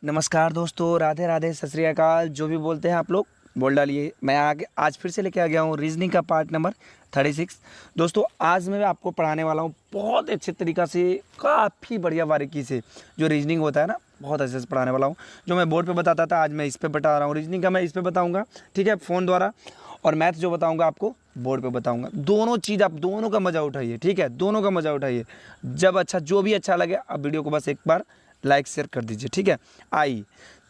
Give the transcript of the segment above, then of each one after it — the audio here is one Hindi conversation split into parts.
नमस्कार दोस्तों, राधे राधे, सत श्री अकाल। जो भी बोलते हैं आप लोग बोल डालिए। मैं आगे आज फिर से लेके आ गया हूँ रीजनिंग का पार्ट नंबर 36। दोस्तों आज मैं आपको पढ़ाने वाला हूँ बहुत अच्छे तरीक़ा से, काफ़ी बढ़िया बारीकी से। जो रीजनिंग होता है ना, बहुत अच्छे से पढ़ाने वाला हूँ। जो मैं बोर्ड पे बताता था आज मैं इस पे बता रहा हूँ। रीजनिंग का मैं इस पे बताऊँगा, ठीक है, फ़ोन द्वारा। और मैथ जो बताऊँगा आपको बोर्ड पे बताऊँगा। दोनों चीज़ आप दोनों का मज़ा उठाइए, ठीक है, दोनों का मज़ा उठाइए। जब अच्छा जो भी अच्छा लगे आप वीडियो को बस एक बार लाइक शेयर कर दीजिए, ठीक है। आइए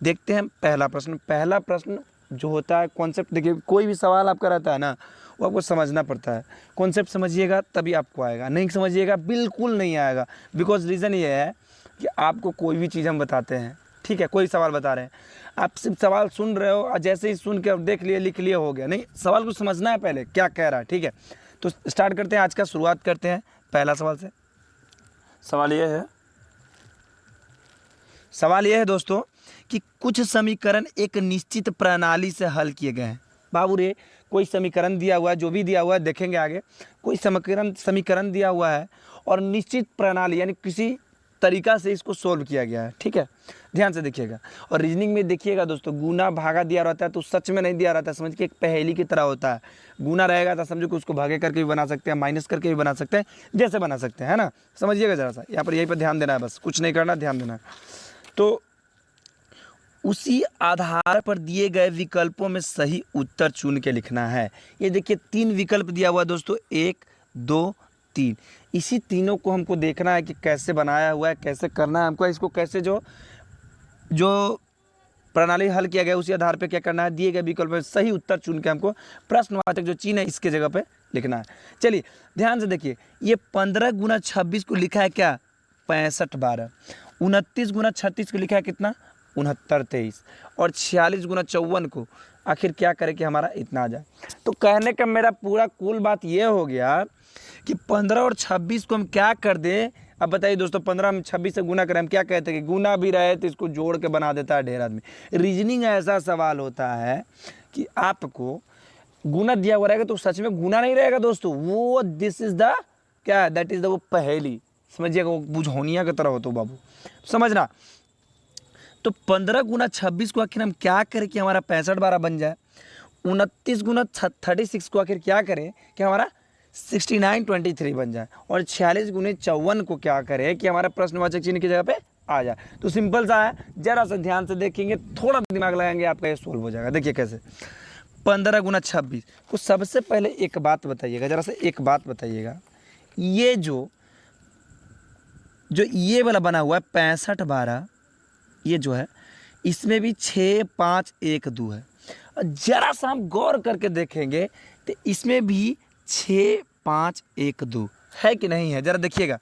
देखते हैं पहला प्रश्न। पहला प्रश्न जो होता है कॉन्सेप्ट, देखिए कोई भी सवाल आपका रहता है ना, वो आपको समझना पड़ता है। कॉन्सेप्ट समझिएगा तभी आपको आएगा, नहीं समझिएगा बिल्कुल नहीं आएगा। बिकॉज रीज़न ये है कि आपको कोई भी चीज़ हम बताते हैं, ठीक है, कोई सवाल बता रहे हैं, आप सिर्फ सवाल सुन रहे हो और जैसे ही सुन के अब देख लिए लिख लिए हो गया। नहीं, सवाल को समझना है पहले क्या कह रहा है, ठीक है। तो स्टार्ट करते हैं, आज का शुरुआत करते हैं पहला सवाल से। सवाल यह है दोस्तों कि कुछ समीकरण एक निश्चित प्रणाली से हल किए गए हैं। बाबू रे, कोई समीकरण दिया हुआ है, जो भी दिया हुआ है देखेंगे आगे। कोई समीकरण दिया हुआ है और निश्चित प्रणाली यानी किसी तरीका से इसको सोल्व किया गया है, ठीक है। ध्यान से देखिएगा। और रीजनिंग में देखिएगा दोस्तों, गुना भागा दिया रहता है तो सच में नहीं दिया रहता है, समझ के एक पहेली की तरह होता है। गुना रहेगा तो समझो कि उसको भागे करके भी बना सकते हैं, माइनस करके भी बना सकते हैं, जैसे बना सकते हैं, है ना। समझिएगा ज़रा सा, यहाँ पर यहीं पर ध्यान देना है, बस कुछ नहीं करना, ध्यान देना है। तो उसी आधार पर दिए गए विकल्पों में सही उत्तर चुन के लिखना है। ये देखिए 3 विकल्प दिया हुआ है दोस्तों, 1 2 3। इसी तीनों को हमको देखना है कि कैसे बनाया हुआ है, कैसे करना है हमको, इसको कैसे जो जो प्रणाली हल किया गया उसी आधार पर क्या करना है, दिए गए विकल्प में सही उत्तर चुन के हमको प्रश्नवाचक जो चिन्ह है इसके जगह पे लिखना है। चलिए ध्यान से देखिए, ये 15 गुना 26 को लिखा है क्या, 65 12। 29 गुना 36 को लिखा है कितना, 69 23। और 46 गुना 54 को आखिर क्या करें कि हमारा इतना आ जाए। तो कहने का मेरा पूरा कुल बात ये हो गया कि 15 और 26 को हम क्या कर दें। अब बताइए दोस्तों, 15 में 26 से गुना करें, हम क्या कहते हैं कि गुना भी रहे तो इसको जोड़ के बना देता है ढेर आदमी। रीजनिंग ऐसा सवाल होता है कि आपको गुना दिया हुआ रहेगा तो सच में गुना नहीं रहेगा दोस्तों, वो दिस इज द क्या, दैट इज द वो पहेली, समझिएगा, वो बुझौनिया की तरह हो तो बाबू समझना। तो 15 गुना 26 को आखिर हम क्या करें कि हमारा 65 12 बन जाए। 29 गुना 36 को आखिर क्या करें कि हमारा 69 23 बन जाए। और 46 गुने 54 को क्या करें कि हमारा प्रश्नवाचक चिन्ह की जगह पे आ जाए। तो सिंपल सा है, जरा सा ध्यान से देखेंगे, थोड़ा दिमाग लगाएंगे, आपका ये सोल्व हो जाएगा। देखिए कैसे, 15 गुना 26 को सबसे पहले एक बात बताइएगा, जरा सा एक बात बताइएगा। ये जो ये वाला बना हुआ है 65 12, ये जो है इसमें भी 6 5 1 2 है। जरा सा हम गौर करके देखेंगे तो इसमें भी 6 5 1 2 है कि नहीं है, जरा देखिएगा।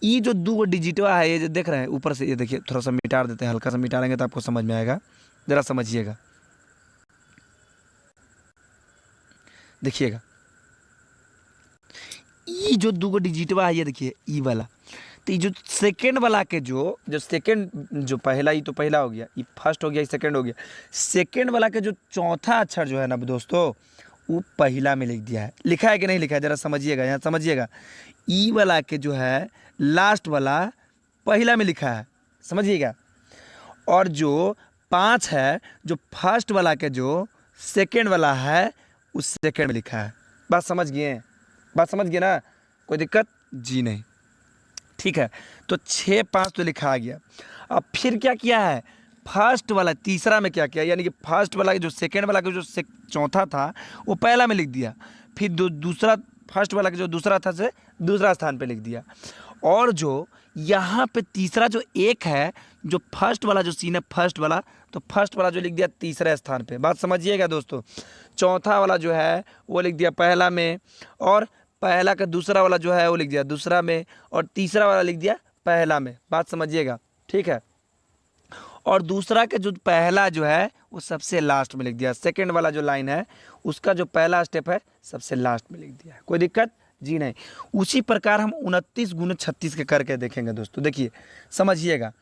ये जो 2 डिजिटवा है, ये जो देख रहे हैं ऊपर से, ये देखिए थोड़ा सा मिटा देते हैं, हल्का सा मिटा लेंगे तो आपको समझ में आएगा। जरा समझिएगा, देखिएगा ये जो 2 डिजिटवा है, ये देखिए ई वाला। तो ये जो सेकेंड वाला के जो सेकेंड, जो पहला, ये तो पहला हो गया, ये फर्स्ट हो गया, ये सेकेंड हो गया। सेकेंड वाला के जो चौथा अक्षर जो है ना दोस्तों, वो पहला में लिख दिया है। लिखा है कि नहीं लिखा है, जरा समझिएगा, यहाँ समझिएगा। ई वाला के जो है लास्ट वाला पहला में लिखा है, समझिएगा। और जो 5 है, जो फर्स्ट वाला के जो सेकेंड वाला है, उस सेकेंड में लिखा है। बात समझ गए, बात समझ गए ना, कोई दिक्कत जी नहीं, ठीक है। तो 6 5 तो लिखा आ गया। अब फिर क्या किया है, फर्स्ट वाला तीसरा में क्या किया, यानी कि फर्स्ट वाला जो सेकेंड वाला का जो चौथा था वो पहला में लिख दिया। फिर दूसरा फर्स्ट वाला का जो दूसरा था से दूसरा स्थान पे लिख दिया। और जो यहाँ पे तीसरा जो एक है, जो फर्स्ट वाला जो सीन है फर्स्ट वाला, तो फर्स्ट वाला जो लिख दिया तीसरे स्थान पे। बात समझिएगा दोस्तों। चौथा वाला जो है वो लिख दिया पहला में, और पहला का दूसरा वाला जो है वो लिख दिया दूसरा में, और तीसरा वाला लिख दिया पहला में। बात समझिएगा, ठीक है। और दूसरा का जो पहला जो है वो सबसे लास्ट में लिख दिया। सेकंड वाला जो लाइन है उसका जो पहला स्टेप है सबसे लास्ट में लिख दिया। कोई दिक्कत जी नहीं। उसी प्रकार हम 29 गुना 36 के करके देखेंगे दोस्तों। देखिए समझिएगा,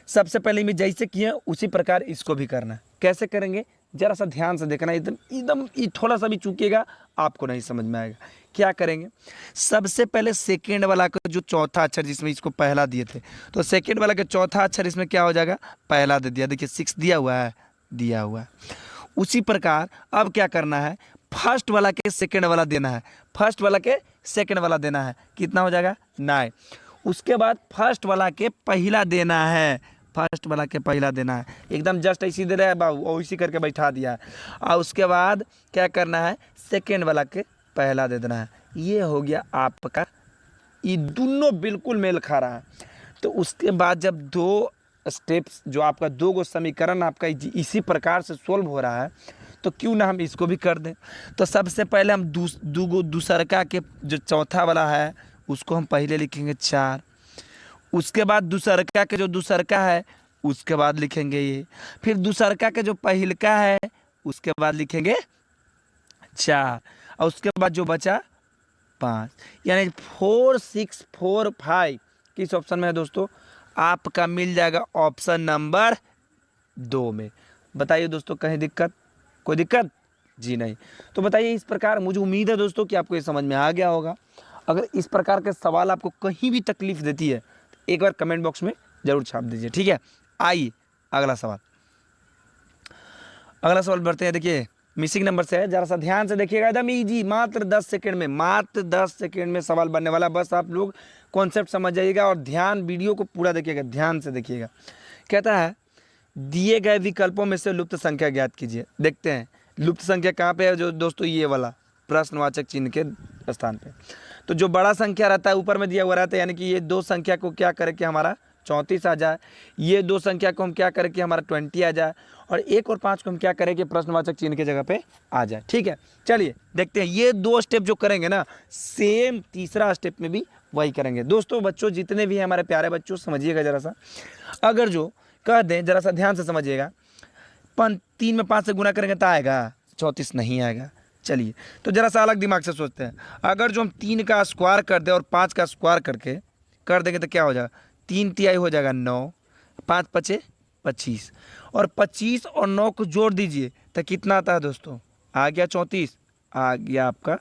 सबसे पहले में जैसे किए उसी प्रकार इसको भी करना है। कैसे करेंगे जरा सा ध्यान से देखना, एकदम एकदम ये थोड़ा सा भी चूकिएगा आपको नहीं समझ में आएगा। क्या करेंगे, सबसे पहले सेकेंड वाला का जो चौथा अक्षर जिसमें इसको पहला दिए थे, तो सेकेंड वाला का चौथा अक्षर इसमें क्या हो जाएगा, पहला दे दिया। देखिए 6 दिया हुआ है, दिया हुआ है। उसी प्रकार अब क्या करना है, फर्स्ट वाला के सेकेंड वाला देना है, फर्स्ट वाला के सेकेंड वाला देना है, कितना हो जाएगा 9। उसके बाद फर्स्ट वाला के पहला देना है, फर्स्ट वाला के पहला देना है, एकदम जस्ट ऐसी दे रहा है बाबू, और इसी करके बैठा दिया है। और उसके बाद क्या करना है, सेकेंड वाला के पहला दे देना है। ये हो गया आपका, ये दोनों बिल्कुल मेल खा रहा है। तो उसके बाद जब 2 स्टेप्स जो आपका 2 गो समीकरण आपका इसी प्रकार से सोल्व हो रहा है, तो क्यों ना हम इसको भी कर दें। तो सबसे पहले हम दूसरका के जो चौथा वाला है उसको हम पहले लिखेंगे 4, उसके बाद दूसरका के जो दूसरका है उसके बाद लिखेंगे ये, फिर दूसरका के जो पहिलका है उसके बाद लिखेंगे 4, और उसके बाद जो बचा 5, यानी 4 6 4 5 किस ऑप्शन में है दोस्तों, आपका मिल जाएगा ऑप्शन नंबर 2 में। बताइए दोस्तों, कहीं दिक्कत, कोई दिक्कत जी नहीं। तो बताइए, इस प्रकार मुझे उम्मीद है दोस्तों कि आपको ये समझ में आ गया होगा। अगर इस प्रकार के सवाल आपको कहीं भी तकलीफ देती है तो एक बार कमेंट बॉक्स में जरूर छाप दीजिए, ठीक है। आइए अगला सवाल, अगला सवाल बढ़ते हैं। देखिए मिसिंग नंबर से है, जरा सा ध्यान से देखिएगा, एकदम इजी, मात्र 10 सेकंड में, मात्र 10 सेकंड में सवाल बनने वाला। बस आप लोग कॉन्सेप्ट समझ जाइएगा और ध्यान, वीडियो को पूरा देखिएगा, ध्यान से देखिएगा। कहता है दिए गए विकल्पों में से लुप्त संख्या ज्ञात कीजिए। देखते हैं लुप्त संख्या कहाँ पे है जो दोस्तों, ये वाला प्रश्नवाचक चिन्ह के स्थान पे। तो जो बड़ा संख्या रहता है ऊपर में दिया हुआ रहता है, यानी कि ये 2 संख्या को क्या करे कि हमारा 34 आ जाए, ये 2 संख्या को हम क्या करें कि हमारा 20 आ जाए, और 1 और 5 को हम क्या करें कि प्रश्नवाचक चिन्ह की जगह पे आ जाए, ठीक है। चलिए देखते हैं, ये 2 स्टेप जो करेंगे ना, सेम तीसरा स्टेप में भी वही करेंगे। दोस्तों बच्चों जितने भी हैं हमारे प्यारे बच्चों, समझिएगा जरा सा, अगर जो कह दें, जरा सा ध्यान से समझिएगा, 3 में 5 से गुना करेंगे तो आएगा 34, नहीं आएगा। चलिए तो जरा सा अलग दिमाग से सोचते हैं, अगर जो हम 3 का स्क्वायर कर दें और 5 का स्क्वायर करके कर देंगे तो क्या हो जाएगा, 3 तिहाई हो जाएगा 9, 5 पचे 25, और 25 और 9 को जोड़ दीजिए तो कितना आता है दोस्तों, आ गया 34, आ गया आपका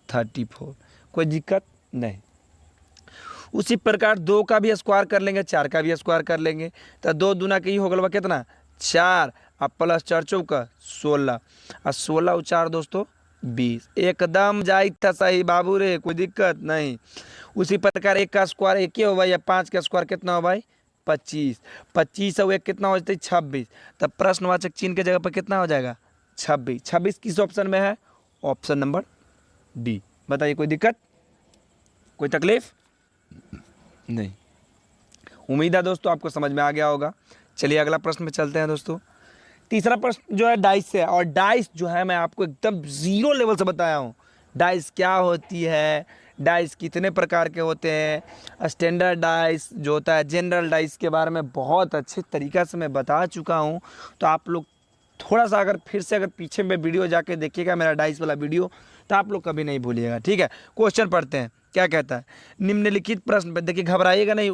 34, कोई दिक्कत नहीं। उसी प्रकार 2 का भी स्क्वायर कर लेंगे, 4 का भी स्क्वायर कर लेंगे, तो 2 दूना के ही हो गया कितना 4, अब प्लस 4 चौका 16, और 16 और 4 दोस्तों 20, एकदम जाई था सही बाबू रे, कोई दिक्कत नहीं। उसी प्रकार 1 का स्क्वायर 1 ही हो भाई, या 5 का स्क्वायर कितना हो भाई 25, 25 और 1 कितना हो जाता है 26, तब प्रश्नवाचक चिन्ह के जगह पर कितना हो जाएगा 26। 26 किस ऑप्शन में है, ऑप्शन नंबर डी। बताइए कोई दिक्कत, कोई तकलीफ नहीं। उम्मीद है दोस्तों आपको समझ में आ गया होगा। चलिए अगला प्रश्न में चलते हैं दोस्तों। तीसरा प्रश्न जो है डाइस से है, और डाइस जो है मैं आपको एकदम 0 लेवल से बताया हूँ। डाइस क्या होती है, डाइस कितने प्रकार के होते हैं, स्टैंडर्ड डाइस जो होता है, जनरल डाइस के बारे में बहुत अच्छे तरीक़ा से मैं बता चुका हूँ। तो आप लोग थोड़ा सा अगर फिर से अगर पीछे में वीडियो जाके देखिएगा मेरा डाइस वाला वीडियो, तो आप लोग कभी नहीं भूलिएगा, ठीक है। क्वेश्चन पढ़ते हैं, क्या कहता है, निम्नलिखित प्रश्न पे देखिए, घबराइएगा नहीं,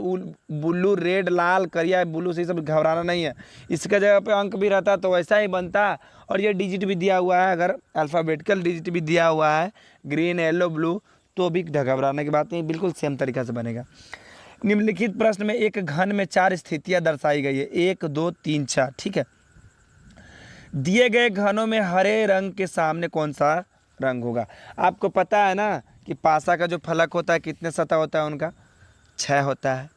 ब्लू रेड लाल करिया ब्लू से सब घबराना नहीं है। इसके जगह पे अंक भी रहता तो वैसा ही बनता, और ये डिजिट भी दिया हुआ है, अगर अल्फ़ाबेटिकल डिजिट भी दिया हुआ है ग्रीन येलो ब्लू, तो भी घबराने की बात नहीं, बिल्कुल सेम तरीका से बनेगा। निम्नलिखित प्रश्न में एक घन में 4 स्थितियाँ दर्शाई गई है, 1 2 3 4, ठीक है। दिए गए घनों में हरे रंग के सामने कौन सा रंग होगा। आपको पता है ना कि पासा का जो फलक होता है कितने सतह होता है उनका, 6 होता है।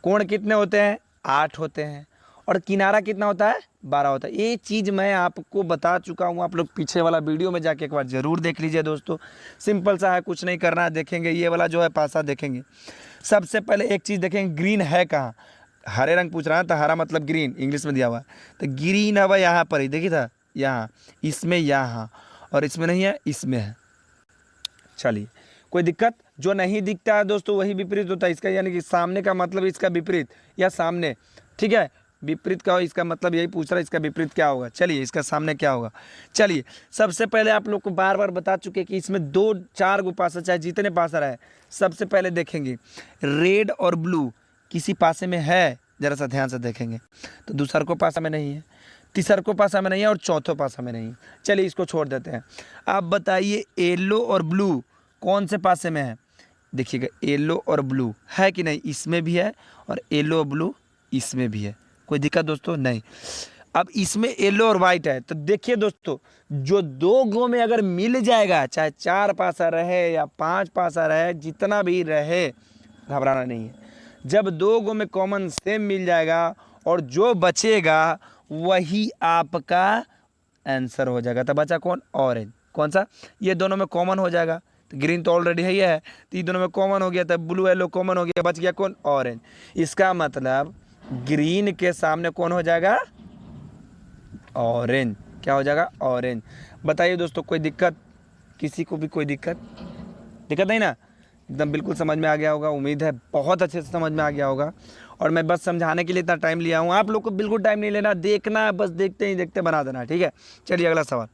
कोण कितने होते हैं, 8 होते हैं, और किनारा कितना होता है, 12 होता है। ये चीज़ मैं आपको बता चुका हूँ, आप लोग पीछे वाला वीडियो में जाके एक बार ज़रूर देख लीजिए दोस्तों। सिंपल सा है, कुछ नहीं करना है, देखेंगे ये वाला जो है पासा देखेंगे। सबसे पहले एक चीज़ देखेंगे, ग्रीन है कहाँ, हरे रंग पूछ रहा है तो हरा मतलब ग्रीन इंग्लिश में दिया हुआ है, तो ग्रीन है वह यहाँ पर ही, देखिए था यहाँ, इसमें यहाँ, और इसमें नहीं है, इसमें है। चलिए कोई दिक्कत, जो नहीं दिखता है दोस्तों वही विपरीत होता है इसका, यानी कि सामने का मतलब इसका विपरीत, या सामने, ठीक है, विपरीत का हो, इसका मतलब यही पूछ रहा है, इसका विपरीत क्या होगा। चलिए इसका सामने क्या होगा। चलिए सबसे पहले आप लोग को बार बार बता चुके कि इसमें 2 4 गो पासा, चाहे जितने पासा रहे, सबसे पहले देखेंगे रेड और ब्लू किसी पासे में है ज़रा सा ध्यान से देखेंगे तो दूसरको पासा में नहीं है, तीसरको पासा में नहीं है और चौथो पासा में नहीं है। चलिए इसको छोड़ देते हैं। आप बताइए येलो और ब्लू कौन से पासे में है? देखिएगा येलो और ब्लू है कि नहीं, इसमें भी है और येलो और ब्लू इसमें भी है। कोई दिक्कत दोस्तों? नहीं। अब इसमें येलो और वाइट है तो देखिए दोस्तों, जो दो गो में अगर मिल जाएगा, चाहे 4 पासा रहे या 5 पासा रहे, जितना भी रहे, घबराना नहीं है। जब दो गो में कॉमन सेम मिल जाएगा और जो बचेगा वही आपका आंसर हो जाएगा। तो बचा कौन? ऑरेंज। कौन सा? ये दोनों में कॉमन हो जाएगा। तो ग्रीन तो ऑलरेडी है तो ये दोनों में कॉमन हो गया, तब ब्लू येलो कॉमन हो गया, बच गया कौन? ऑरेंज। इसका मतलब ग्रीन के सामने कौन हो जाएगा? ऑरेंज। क्या हो जाएगा? ऑरेंज। बताइए दोस्तों, कोई दिक्कत? किसी को भी कोई दिक्कत नहीं ना? एकदम बिल्कुल समझ में आ गया होगा, उम्मीद है बहुत अच्छे से समझ में आ गया होगा। और मैं बस समझाने के लिए इतना टाइम लिया हूँ, आप लोग को बिल्कुल टाइम नहीं लेना, देखना, बस देखते ही देखते बना देना, ठीक है। चलिए अगला सवाल।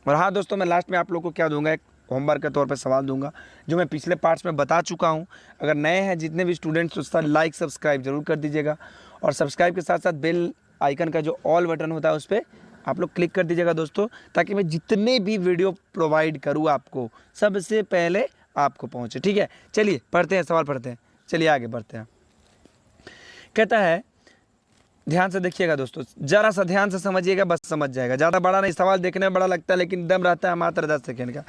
और हाँ दोस्तों, मैं लास्ट में आप लोग को क्या दूंगा, एक होमवर्क के तौर पे सवाल दूंगा जो मैं पिछले पार्ट्स में बता चुका हूँ। अगर नए हैं जितने भी स्टूडेंट्स, उसका लाइक सब्सक्राइब जरूर कर दीजिएगा और सब्सक्राइब के साथ साथ बेल आइकन का जो ऑल बटन होता है उस पर आप लोग क्लिक कर दीजिएगा दोस्तों, ताकि मैं जितने भी वीडियो प्रोवाइड करूँ आपको सबसे पहले आपको पहुँचे, ठीक है। चलिए पढ़ते हैं, सवाल पढ़ते हैं, चलिए आगे बढ़ते हैं। कहता है, ध्यान से देखिएगा दोस्तों, जरा सा ध्यान से समझिएगा, बस समझ जाएगा। ज़्यादा बड़ा नहीं, सवाल देखने में बड़ा लगता है लेकिन दम रहता है मात्र 10 सेकेंड का।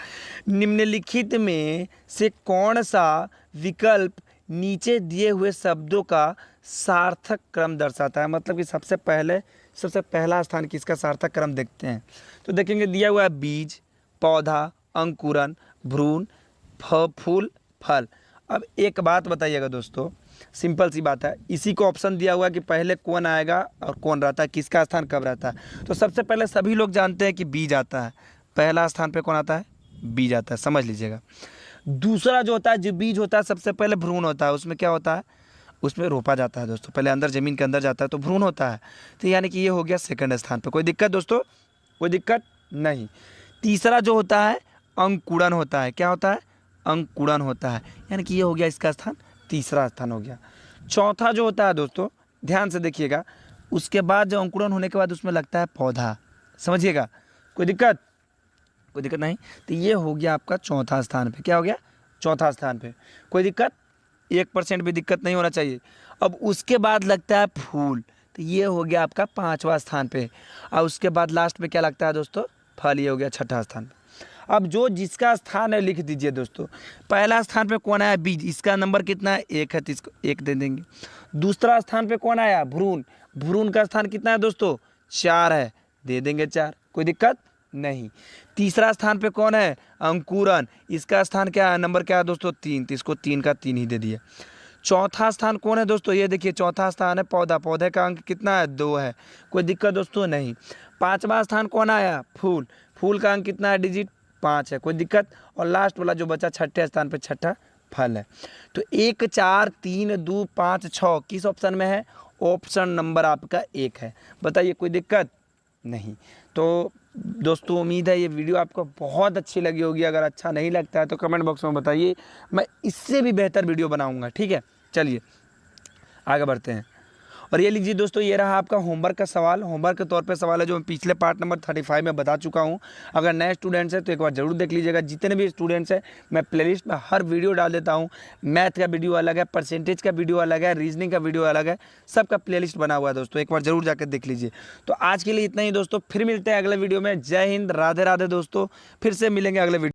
निम्नलिखित में से कौन सा विकल्प नीचे दिए हुए शब्दों का सार्थक क्रम दर्शाता है? मतलब कि सबसे पहला स्थान किसका सार्थक क्रम देखते हैं तो देखेंगे दिया हुआ है बीज, पौधा, अंकुरन, भ्रूण, फूल, फल। अब एक बात बताइएगा दोस्तों, सिंपल सी बात है, इसी को ऑप्शन दिया हुआ है कि पहले कौन आएगा और कौन रहता है, किसका स्थान कब रहता है। तो सबसे पहले सभी लोग जानते हैं कि बीज आता है, पहला स्थान पे कौन आता है? बीज आता है, समझ लीजिएगा। दूसरा जो होता है, जो बीज होता है, सबसे पहले भ्रूण होता है। उसमें क्या होता है? उसमें रोपा जाता है दोस्तों, पहले अंदर ज़मीन के अंदर जाता है तो भ्रूण होता है। तो यानी कि ये हो गया सेकंड स्थान पे। कोई दिक्कत दोस्तों? कोई दिक्कत नहीं। तीसरा जो होता है अंकुरन होता है। क्या होता है? अंकुरन होता है, यानी कि ये हो गया इसका स्थान, तीसरा स्थान हो गया। चौथा जो होता है दोस्तों, ध्यान से देखिएगा, उसके बाद जो अंकुरन होने के बाद उसमें लगता है पौधा, समझिएगा। कोई दिक्कत? कोई दिक्कत नहीं। तो ये हो गया आपका चौथा स्थान पे। क्या हो गया? चौथा स्थान पे। कोई दिक्कत? 1% भी दिक्कत नहीं होना चाहिए। अब उसके बाद लगता है फूल, तो ये हो गया आपका 5वां स्थान पे। और उसके बाद लास्ट में क्या लगता है दोस्तों? फल। ये हो गया 6ठा स्थान पे। अब जो जिसका स्थान है लिख दीजिए दोस्तों। पहला स्थान पे कौन आया? बीज, इसका नंबर कितना है? 1 है तो इसको 1 दे देंगे। दूसरा स्थान पे कौन आया? भ्रूण, भ्रूण का स्थान कितना है दोस्तों? 4 है, दे देंगे 4। कोई दिक्कत नहीं। तीसरा स्थान पे कौन है? अंकुरन, इसका स्थान क्या है? नंबर क्या है दोस्तों? 3, तो इसको 3 का 3 ही दे दिए। चौथा स्थान कौन है दोस्तों? ये देखिए चौथा स्थान है पौधा, पौधे का अंक कितना है? 2 है। कोई दिक्कत दोस्तों? नहीं। 5वां स्थान कौन आया? फूल, फूल का अंक कितना है? डिजिट 5 है। कोई दिक्कत? और लास्ट वाला जो बचा 6ठे स्थान पे, 6ठा फल है। तो 1, 4, 3, 2, 5, 6 किस ऑप्शन में है? ऑप्शन नंबर आपका 1 है। बताइए कोई दिक्कत नहीं। तो दोस्तों उम्मीद है ये वीडियो आपको बहुत अच्छी लगी होगी। अगर अच्छा नहीं लगता है तो कमेंट बॉक्स में बताइए, मैं इससे भी बेहतर वीडियो बनाऊंगा, ठीक है। चलिए आगे बढ़ते हैं। और ये लीजिए दोस्तों, ये रहा आपका होमवर्क का सवाल। होमवर्क के तौर पे सवाल है जो मैं पिछले पार्ट नंबर 35 में बता चुका हूँ। अगर नए स्टूडेंट्स हैं तो एक बार जरूर देख लीजिएगा। जितने भी स्टूडेंट्स हैं मैं प्लेलिस्ट में हर वीडियो डाल देता हूँ। मैथ का वीडियो अलग है, परसेंटेज का वीडियो अलग है, रीजनिंग का वीडियो अलग है, सबका प्लेलिस्ट बना हुआ है दोस्तों, एक बार जरूर जाकर देख लीजिए। तो आज के लिए इतना ही दोस्तों, फिर मिलते हैं अगले वीडियो में। जय हिंद, राधे राधे दोस्तों, फिर से मिलेंगे अगले वीडियो।